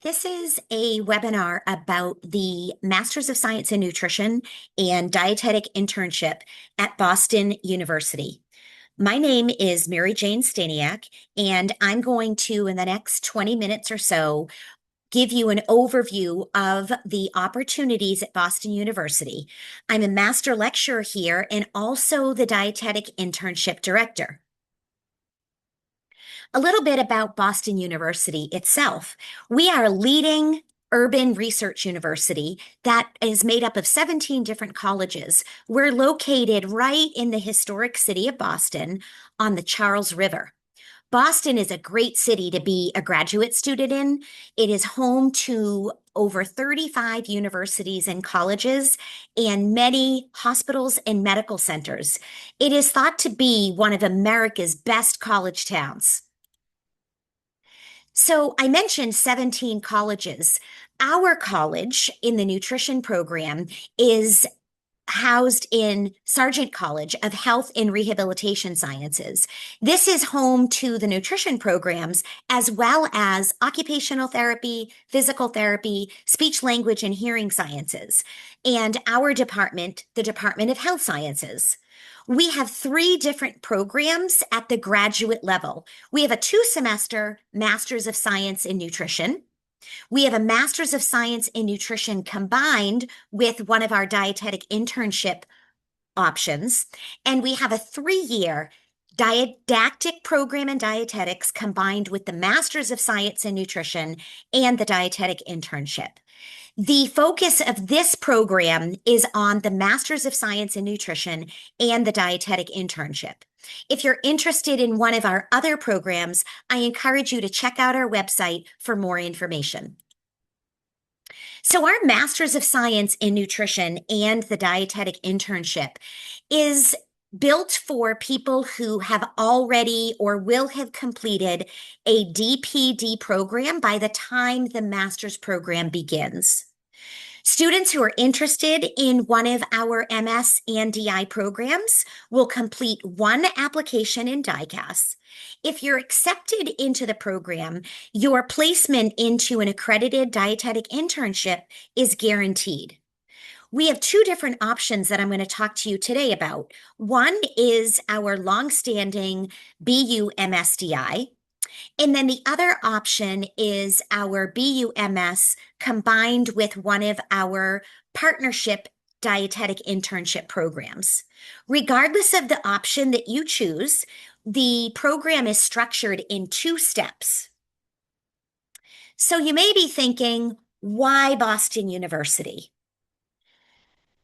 This is a webinar about the Masters of Science in Nutrition and Dietetic Internship at Boston University. My name is Mary Jane Staniak, and I'm going to, in the next 20 minutes or so, give you an overview of the opportunities at Boston University. I'm a master lecturer here and also the Dietetic Internship Director. A little bit about Boston University itself. We are a leading urban research university that is made up of 17 different colleges. We're located right in the historic city of Boston on the Charles River. Boston is a great city to be a graduate student in. It is home to over 35 universities and colleges and many hospitals and medical centers. It is thought to be one of America's best college towns. So I mentioned 17 colleges. Our college in the nutrition program is housed in Sargent College of Health and Rehabilitation Sciences. This is home to the nutrition programs as well as occupational therapy, physical therapy, speech, language, and hearing sciences, and our department, the Department of Health Sciences. We have three different programs at the graduate level. We have a 2-semester Master's of Science in Nutrition. We have a Master's of Science in Nutrition combined with one of our dietetic internship options. And we have a 3-year didactic program in dietetics combined with the Master's of Science in Nutrition and the dietetic internship. The focus of this program is on the Masters of Science in Nutrition and the dietetic internship. If you're interested in one of our other programs, I encourage you to check out our website for more information. So our Masters of Science in Nutrition and the dietetic internship is built for people who have already or will have completed a DPD program by the time the master's program begins. Students who are interested in one of our MS and DI programs will complete one application in DICAS. If you're accepted into the program, your placement into an accredited dietetic internship is guaranteed. We have two different options that I'm going to talk to you today about. One is our longstanding BU MSDI, and then the other option is our BUMS combined with one of our partnership dietetic internship programs. Regardless of the option that you choose, the program is structured in 2 steps. So you may be thinking, why Boston University?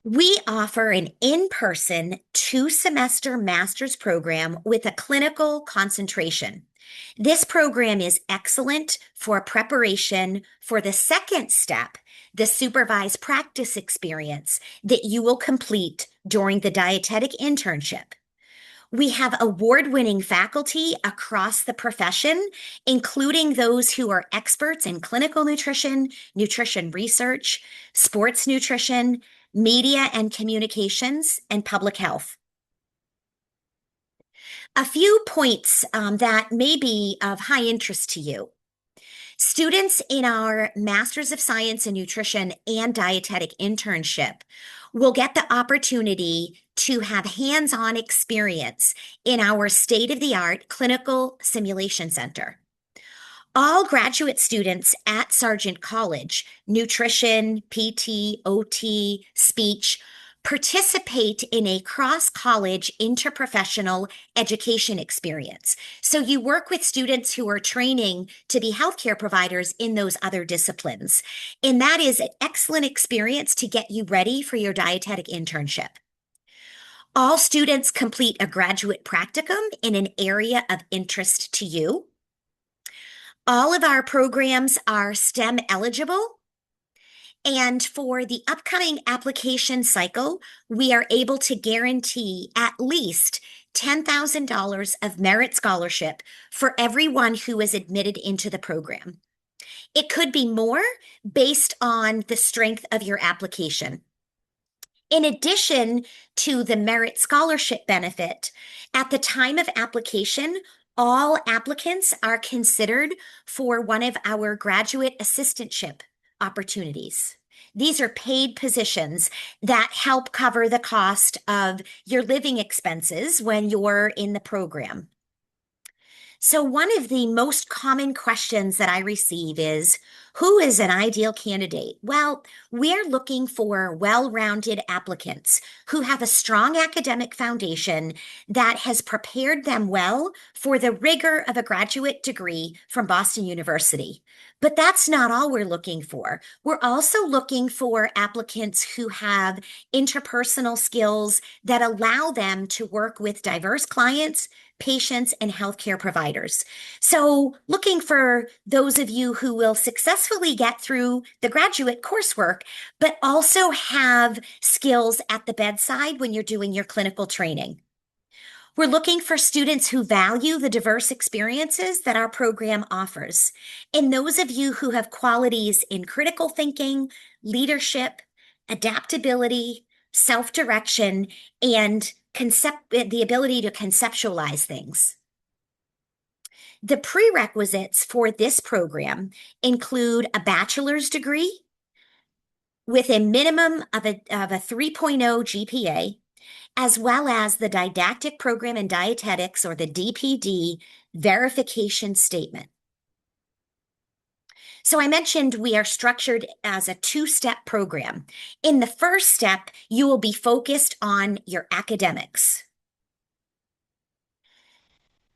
We offer an in-person 2-semester master's program with a clinical concentration. This program is excellent for preparation for the second step, the supervised practice experience that you will complete during the dietetic internship. We have award-winning faculty across the profession, including those who are experts in clinical nutrition, nutrition research, sports nutrition, media and communications, and public health. A few points that may be of high interest to you. Students in our Masters of Science in Nutrition and Dietetic internship will get the opportunity to have hands-on experience in our state-of-the-art clinical simulation center. All graduate students at Sargent College, nutrition, PT, OT, speech, participate in a cross-college interprofessional education experience. So you work with students who are training to be healthcare providers in those other disciplines. And that is an excellent experience to get you ready for your dietetic internship. All students complete a graduate practicum in an area of interest to you. All of our programs are STEM eligible. And for the upcoming application cycle, we are able to guarantee at least $10,000 of merit scholarship for everyone who is admitted into the program. It could be more based on the strength of your application. In addition to the merit scholarship benefit, at the time of application, All applicants are considered for one of our graduate assistantship opportunities. These are paid positions that help cover the cost of your living expenses when you're in the program. So, one of the most common questions that I receive is, who is an ideal candidate? Well, we're looking for well-rounded applicants who have a strong academic foundation that has prepared them well for the rigor of a graduate degree from Boston University. But that's not all we're looking for. We're also looking for applicants who have interpersonal skills that allow them to work with diverse clients, patients, and healthcare providers. So, looking for those of you who will successfully get through the graduate coursework, but also have skills at the bedside when you're doing your clinical training. We're looking for students who value the diverse experiences that our program offers. And those of you who have qualities in critical thinking, leadership, adaptability, self-direction, and the ability to conceptualize things. The prerequisites for this program include a bachelor's degree with a minimum of a 3.0 GPA, as well as the Didactic Program in Dietetics, or the DPD, verification statement. So I mentioned we are structured as a two-step program. In the first step, you will be focused on your academics.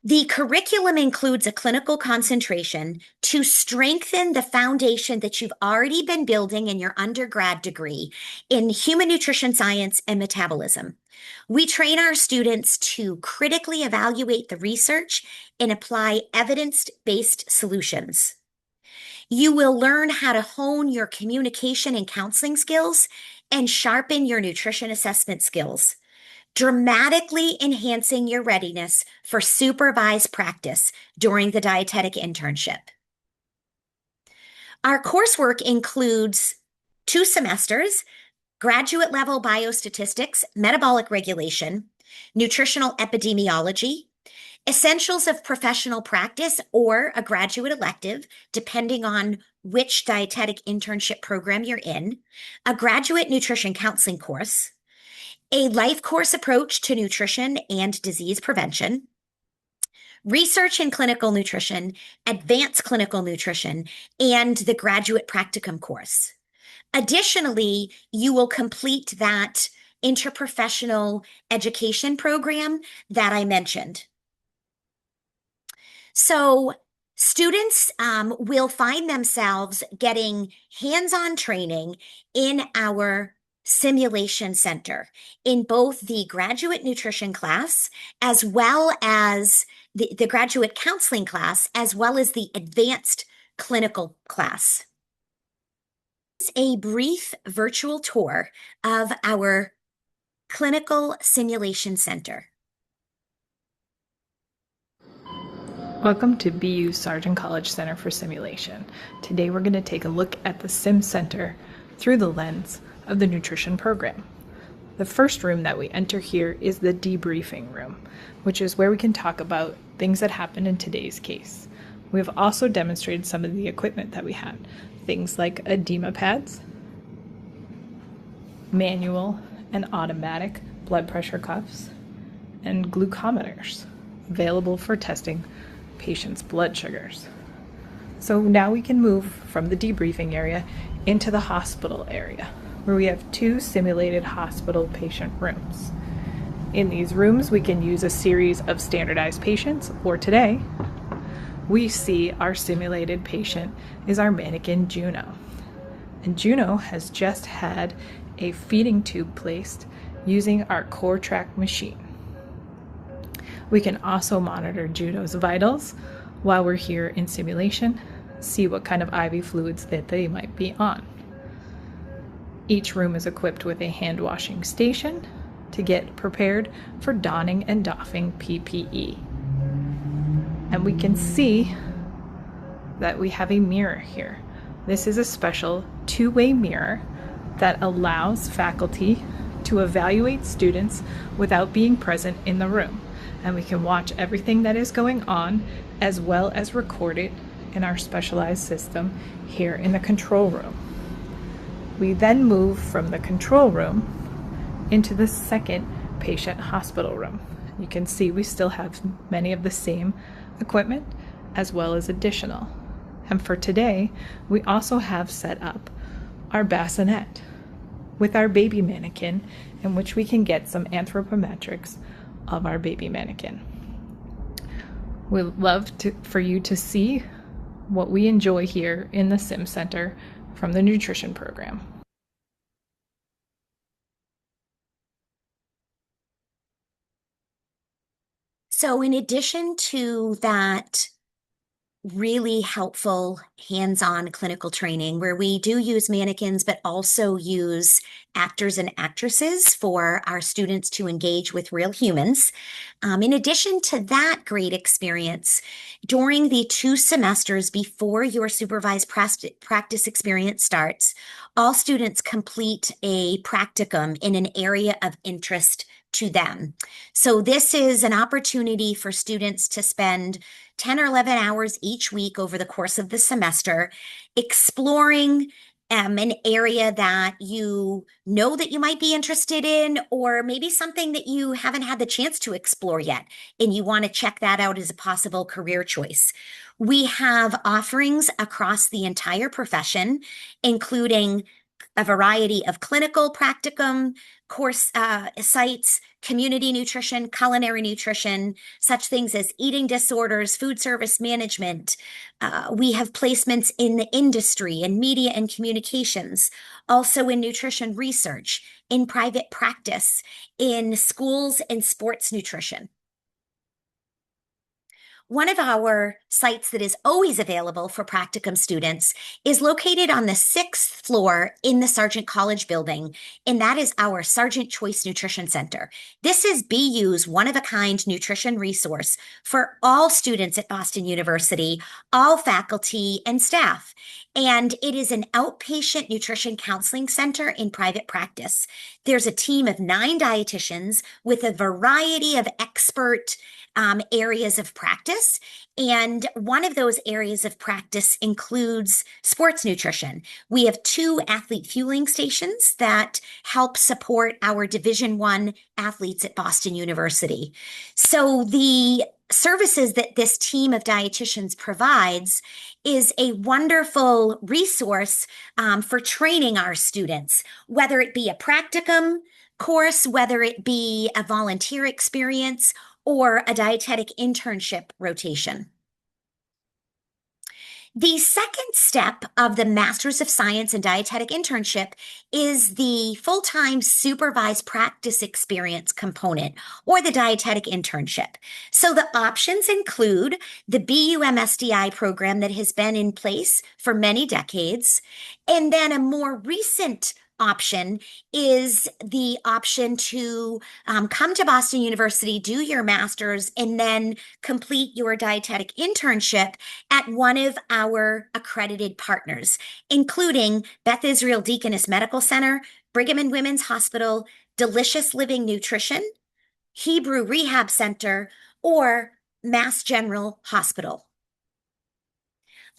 The curriculum includes a clinical concentration to strengthen the foundation that you've already been building in your undergrad degree in human nutrition science and metabolism. We train our students to critically evaluate the research and apply evidence-based solutions. You will learn how to hone your communication and counseling skills and sharpen your nutrition assessment skills, dramatically enhancing your readiness for supervised practice during the dietetic internship. Our coursework includes 2 semesters, graduate level biostatistics, metabolic regulation, nutritional epidemiology, essentials of professional practice, or a graduate elective, depending on which dietetic internship program you're in, a graduate nutrition counseling course, a life course approach to nutrition and disease prevention, research in clinical nutrition, advanced clinical nutrition, and the graduate practicum course. Additionally, you will complete that interprofessional education program that I mentioned. So students will find themselves getting hands-on training in our simulation center in both the graduate nutrition class as well as the graduate counseling class, as well as the advanced clinical class. It's a brief virtual tour of our clinical simulation center. Welcome to BU Sargent College Center for Simulation. Today we're going to take a look at the Sim Center through the lens of the nutrition program. The first room that we enter here is the debriefing room, which is where we can talk about things that happened in today's case. We have also demonstrated some of the equipment that we had, things like edema pads, manual and automatic blood pressure cuffs, and glucometers available for testing patients' blood sugars. So now we can move from the debriefing area into the hospital area, where we have 2 simulated hospital patient rooms. In these rooms, we can use a series of standardized patients, or today, we see our simulated patient is our mannequin Juno. And Juno has just had a feeding tube placed using our CoreTrack machine. We can also monitor Juno's vitals while we're here in simulation, see what kind of IV fluids that they might be on. Each room is equipped with a hand washing station to get prepared for donning and doffing PPE. And we can see that we have a mirror here. This is a special 2-way mirror that allows faculty to evaluate students without being present in the room. and we can watch everything that is going on as well as record it in our specialized system here in the control room. We then move from the control room into the second patient hospital room. You can see we still have many of the same equipment as well as additional. And for today, we also have set up our bassinet with our baby mannequin, in which we can get some anthropometrics of our baby mannequin. We'd love for you to see what we enjoy here in the Sim Center from the nutrition program. So in addition to that really helpful hands-on clinical training where we do use mannequins, but also use actors and actresses for our students to engage with real humans. In addition to that great experience, during the 2 semesters before your supervised practice experience starts, all students complete a practicum in an area of interest to them. So this is an opportunity for students to spend 10 or 11 hours each week over the course of the semester exploring an area that you know that you might be interested in, or maybe something that you haven't had the chance to explore yet, and you want to check that out as a possible career choice. We have offerings across the entire profession, including a variety of clinical practicum course sites, community nutrition, culinary nutrition, such things as eating disorders, food service management. We have placements in the industry, in media and communications, also in nutrition research, in private practice, in schools and sports nutrition. One of our sites that is always available for practicum students is located on the 6th floor in the Sargent College building, and that is our Sargent Choice Nutrition Center. This is BU's one-of-a-kind nutrition resource for all students at Boston University, all faculty and staff. And it is an outpatient nutrition counseling center in private practice. There's a team of 9 dietitians with a variety of expert areas of practice. And one of those areas of practice includes sports nutrition. We have 2 athlete fueling stations that help support our Division I athletes at Boston University. So the services that this team of dietitians provides is a wonderful resource for training our students, whether it be a practicum course, whether it be a volunteer experience, or a dietetic internship rotation. The second step of the Master's of Science in Dietetic internship is the full-time supervised practice experience component, or the dietetic internship. So the options include the BUMSDI program that has been in place for many decades, and then a more recent option is the option to come to Boston University, do your master's, and then complete your dietetic internship at one of our accredited partners, including Beth Israel Deaconess Medical Center, Brigham and Women's Hospital, Delicious Living Nutrition, Hebrew Rehab Center, or Mass General Hospital.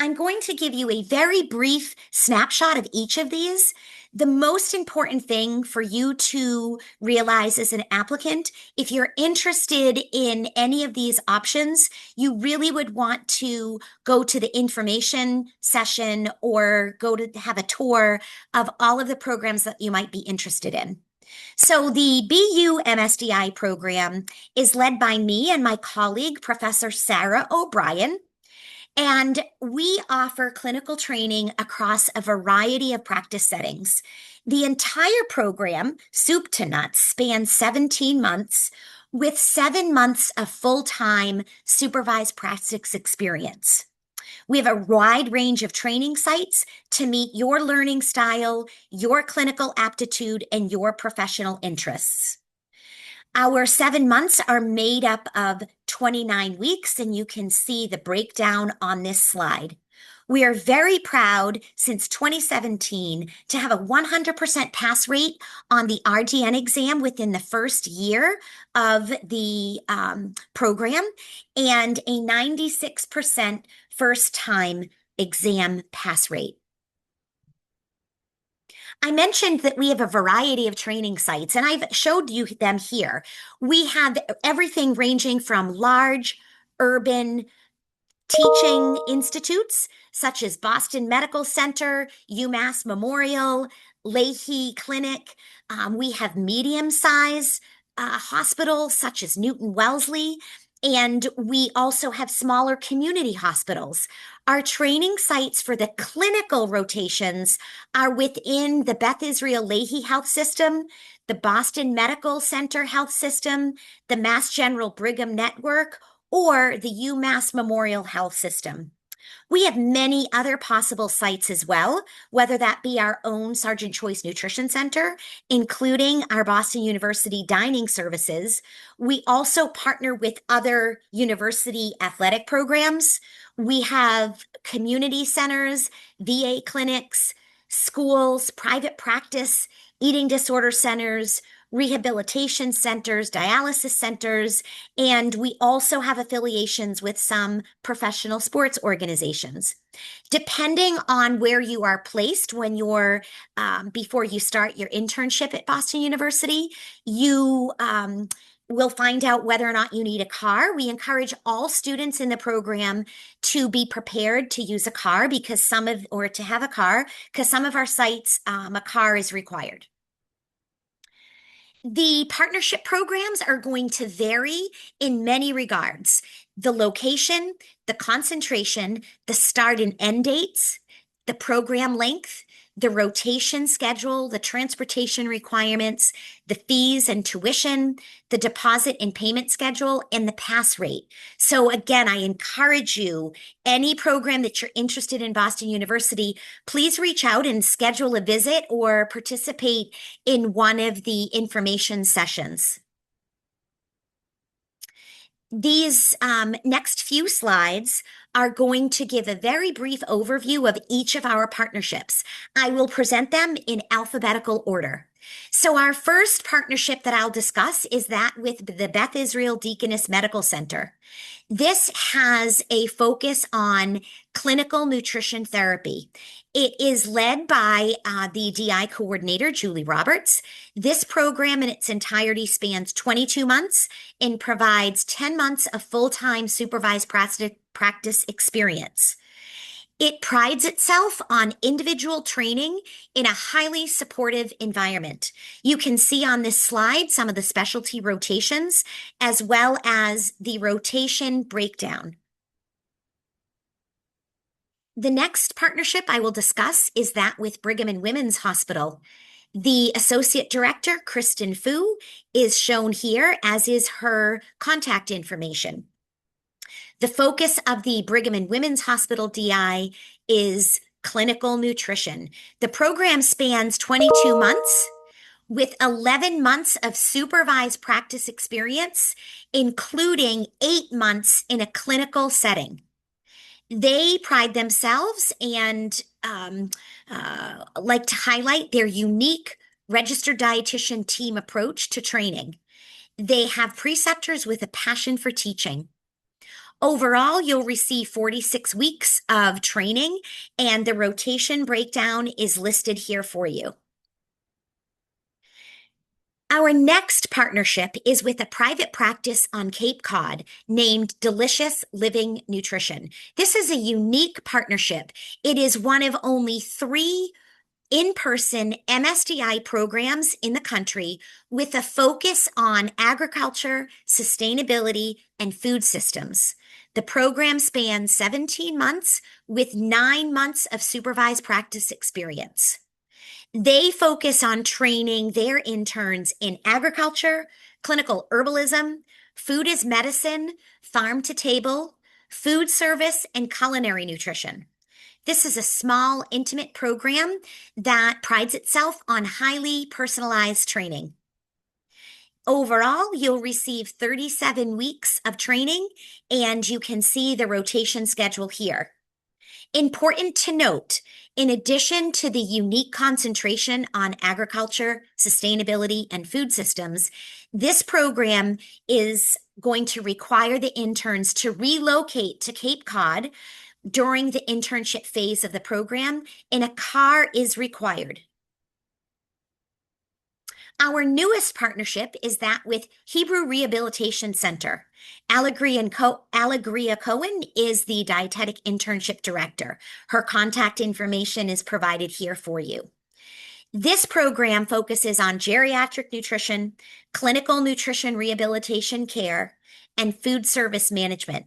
I'm going to give you a very brief snapshot of each of these. The most important thing for you to realize as an applicant, if you're interested in any of these options, you really would want to go to the information session or go to have a tour of all of the programs that you might be interested in. So the BU MSDI program is led by me and my colleague, Professor Sarah O'Brien. And we offer clinical training across a variety of practice settings. The entire program, soup to nuts, spans 17 months with 7 months of full-time supervised practice experience. We have a wide range of training sites to meet your learning style, your clinical aptitude, and your professional interests. Our 7 months are made up of 29 weeks, and you can see the breakdown on this slide. We are very proud since 2017 to have a 100% pass rate on the RDN exam within the first year of the program and a 96% first time exam pass rate. I mentioned that we have a variety of training sites, and I've showed you them here. We have everything ranging from large urban teaching institutes such as Boston Medical Center, UMass Memorial, Leahy Clinic. We have medium-size hospitals such as Newton Wellesley, and we also have smaller community hospitals. Our training sites for the clinical rotations are within the Beth Israel Leahy Health System, the Boston Medical Center Health System, the Mass General Brigham Network, or the UMass Memorial Health System. We have many other possible sites as well, whether that be our own Sergeant Choice Nutrition Center, including our Boston University dining services. We also partner with other university athletic programs. We have community centers, VA clinics, schools, private practice, eating disorder centers, rehabilitation centers, dialysis centers, and we also have affiliations with some professional sports organizations. Depending on where you are placed when you're before you start your internship at Boston University, you will find out whether or not you need a car. We encourage all students in the program to be prepared to use a car or to have a car, because some of our sites, a car is required. The partnership programs are going to vary in many regards. The location, the concentration, the start and end dates, the program length, the rotation schedule, the transportation requirements, the fees and tuition, the deposit and payment schedule, and the pass rate. So again, I encourage you, any program that you're interested in Boston University, please reach out and schedule a visit or participate in one of the information sessions. These next few slides are going to give a very brief overview of each of our partnerships. I will present them in alphabetical order. So our first partnership that I'll discuss is that with the Beth Israel Deaconess Medical Center. This has a focus on clinical nutrition therapy. It is led by the DI coordinator, Julie Roberts. This program in its entirety spans 22 months and provides 10 months of full-time supervised practice experience. It prides itself on individual training in a highly supportive environment. You can see on this slide some of the specialty rotations as well as the rotation breakdown. The next partnership I will discuss is that with Brigham and Women's Hospital. The Associate Director, Kristen Fu, is shown here, as is her contact information. The focus of the Brigham and Women's Hospital DI is clinical nutrition. The program spans 22 months with 11 months of supervised practice experience, including 8 months in a clinical setting. They pride themselves and like to highlight their unique registered dietitian team approach to training. They have preceptors with a passion for teaching. Overall, you'll receive 46 weeks of training, and the rotation breakdown is listed here for you. Our next partnership is with a private practice on Cape Cod named Delicious Living Nutrition. This is a unique partnership. It is one of only 3 in-person MSDI programs in the country with a focus on agriculture, sustainability, and food systems. The program spans 17 months with 9 months of supervised practice experience. They focus on training their interns in agriculture, clinical herbalism, food as medicine, farm to table, food service, and culinary nutrition. This is a small, intimate program that prides itself on highly personalized training. Overall, you'll receive 37 weeks of training, and you can see the rotation schedule here. Important to note, in addition to the unique concentration on agriculture, sustainability, and food systems, this program is going to require the interns to relocate to Cape Cod during the internship phase of the program, and a car is required. Our newest partnership is that with Hebrew Rehabilitation Center. Allegria Cohen is the Dietetic Internship Director. Her contact information is provided here for you. This program focuses on geriatric nutrition, clinical nutrition rehabilitation care, and food service management.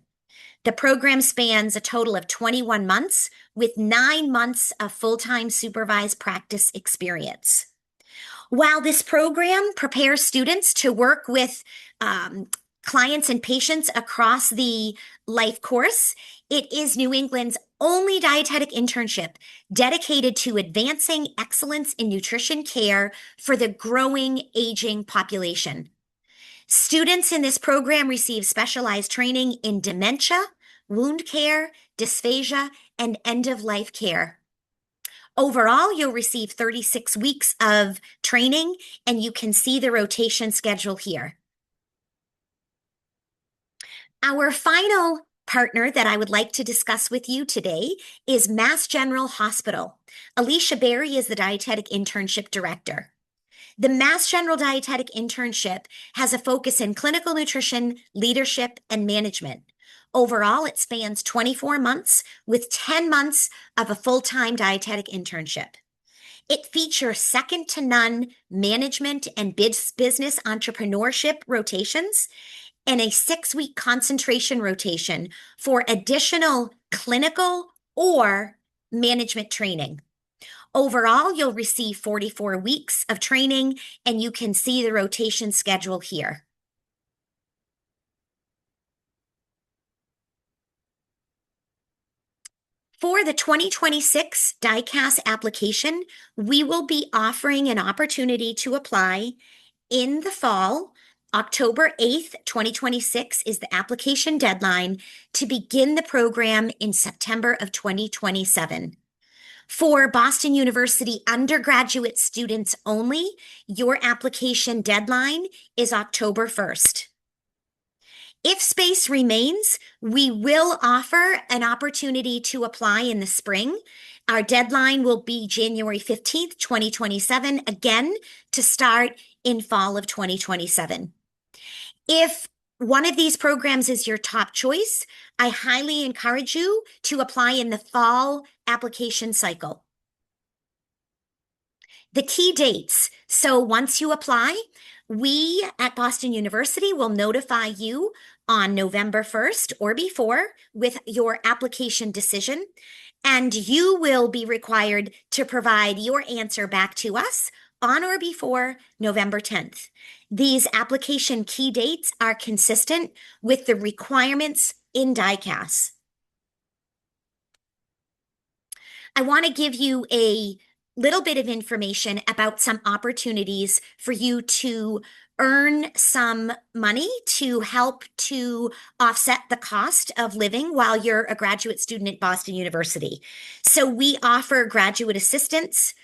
The program spans a total of 21 months with 9 months of full-time supervised practice experience. While this program prepares students to work with clients and patients across the life course, it is New England's only dietetic internship dedicated to advancing excellence in nutrition care for the growing aging population. Students in this program receive specialized training in dementia, wound care, dysphagia, and end-of-life care. Overall, you'll receive 36 weeks of training, and you can see the rotation schedule here. Our final partner that I would like to discuss with you today is Mass General Hospital. Alicia Berry is the Dietetic Internship Director. The Mass General Dietetic Internship has a focus in clinical nutrition, leadership, and management. Overall, it spans 24 months with 10 months of a full-time dietetic internship. It features second to none management and business entrepreneurship rotations and a 6-week concentration rotation for additional clinical or management training. Overall, you'll receive 44 weeks of training, and you can see the rotation schedule here. For the 2026 DICAS application, we will be offering an opportunity to apply in the fall. October 8th, 2026 is the application deadline to begin the program in September of 2027. For Boston University undergraduate students only, your application deadline is October 1st. If space remains, we will offer an opportunity to apply in the spring. Our deadline will be January 15th, 2027, again, to start in fall of 2027. If one of these programs is your top choice, I highly encourage you to apply in the fall application cycle. The key dates. So once you apply, we at Boston University will notify you on November 1st or before with your application decision, and you will be required to provide your answer back to us on or before November 10th. These application key dates are consistent with the requirements in DICAS. I want to give you a little bit of information about some opportunities for you to earn some money to help to offset the cost of living while you're a graduate student at Boston University. So we offer graduate assistants,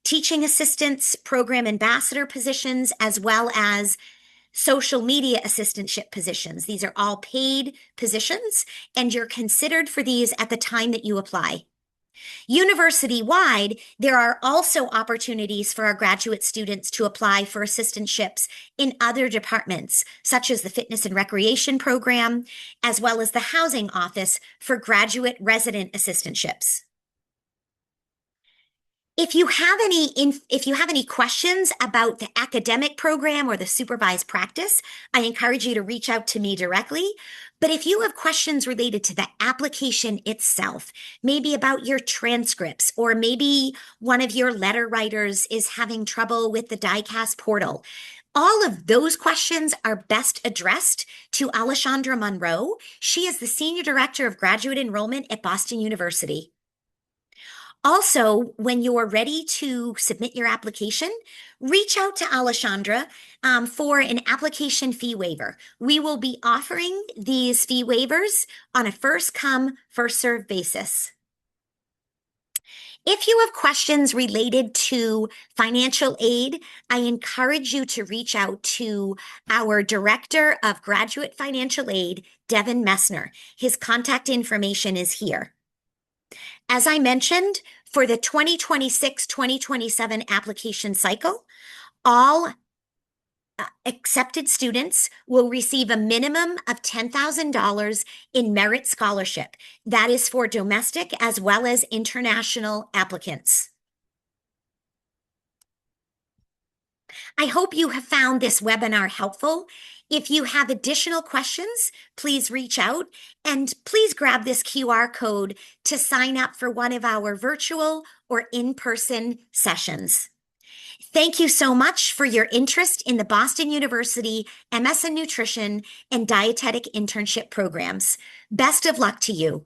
teaching assistants, program ambassador positions, as well as social media assistantship positions. These are all paid positions, and you're considered for these at the time that you apply. University-wide, there are also opportunities for our graduate students to apply for assistantships in other departments, such as the Fitness and Recreation Program, as well as the Housing Office for graduate resident assistantships. If you have any questions about the academic program or the supervised practice, I encourage you to reach out to me directly. But if you have questions related to the application itself, maybe about your transcripts, or maybe one of your letter writers is having trouble with the DICAS portal, all of those questions are best addressed to Alessandra Monroe. She is the Senior Director of Graduate Enrollment at Boston University. Also, when you're ready to submit your application, reach out to Alessandra for an application fee waiver. We will be offering these fee waivers on a first come, first served basis. If you have questions related to financial aid, I encourage you to reach out to our Director of Graduate Financial Aid, Devin Messner. His contact information is here. As I mentioned, for the 2026-2027 application cycle, all accepted students will receive a minimum of $10,000 in merit scholarship. That is for domestic as well as international applicants. I hope you have found this webinar helpful. If you have additional questions, please reach out and please grab this QR code to sign up for one of our virtual or in-person sessions. Thank you so much for your interest in the Boston University MS in Nutrition and Dietetic Internship programs. Best of luck to you.